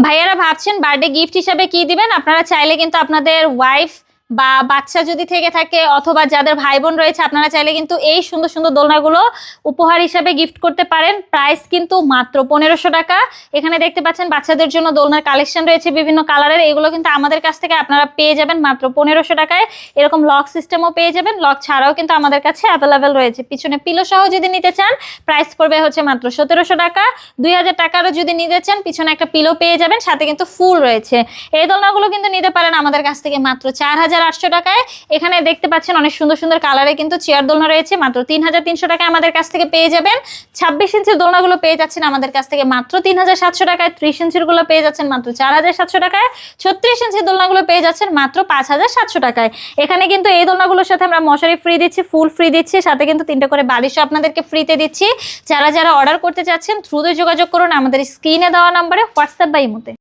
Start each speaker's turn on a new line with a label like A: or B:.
A: ভাইয়ারা ভাবছেন birthday gift হিসাবে কি দিবেন, আপনারা চাইলে কিন্তু আপনাদের ওয়াইফ বা বাচ্চা যদি থেকে থাকে অথবা যাদের ভাই বোন রয়েছে আপনারা চাইলে কিন্তু এই সুন্দর সুন্দর দোলনাগুলো উপহার হিসাবে গিফট করতে পারেন। প্রাইস কিন্তু মাত্র 1500 টাকা। এখানে দেখতে পাচ্ছেন বাচ্চাদের জন্য দোলনার কালেকশন রয়েছে বিভিন্ন কালারের, এগুলো কিন্তু আমাদের কাছ থেকে আপনারা পেয়ে যাবেন মাত্র 1500 টাকায়। এরকম লক সিস্টেমও পেয়ে যাবেন, লক ছাড়াও কিন্তু আমাদের কাছে অ্যাভেলেবেল রয়েছে। পিছনে পিলো সহ যদি নিতে চান প্রাইস পড়বে হচ্ছে মাত্র 1700 টাকা। 2000 টাকারও যদি নিতে চান পিছনে একটা পিলো পেয়ে যাবেন, সাথে কিন্তু ফুল রয়েছে। এই দোলনাগুলো কিন্তু নিতে পারেন আমাদের কাছ থেকে মাত্র 4800 টাকায়। এখানে দেখতে পাচ্ছেন অনেক সুন্দর সুন্দর কালারে কিন্তু চেয়ার দোলনা রয়েছে, মাত্র 3300 টাকায় আমাদের কাছ থেকে পেয়ে যাবেন। 26 ইঞ্চির দোলনাগুলো পেয়ে যাচ্ছেন আমাদের কাছ থেকে মাত্র 3700 টাকায়। 30 ইঞ্চির গুলো পেয়ে যাচ্ছেন মাত্র 4700 টাকায়। 36 ইঞ্চির দোলনাগুলো পেয়ে যাচ্ছেন মাত্র 5700 টাকায়। এখানে কিন্তু এই দোলনাগুলোর সাথে আমরা মশারি ফ্রি দিচ্ছি, ফুল ফ্রি দিচ্ছি, সাথে কিন্তু 3টে করে বালিশও আপনাদেরকে ফ্রিতে দিচ্ছি। যারা যারা অর্ডার করতে চাচ্ছেন দ্রুত যোগাযোগ করুন আমাদের স্ক্রিনে দেওয়া নম্বরে, হোয়াটসঅ্যাপ বা ইমোতে।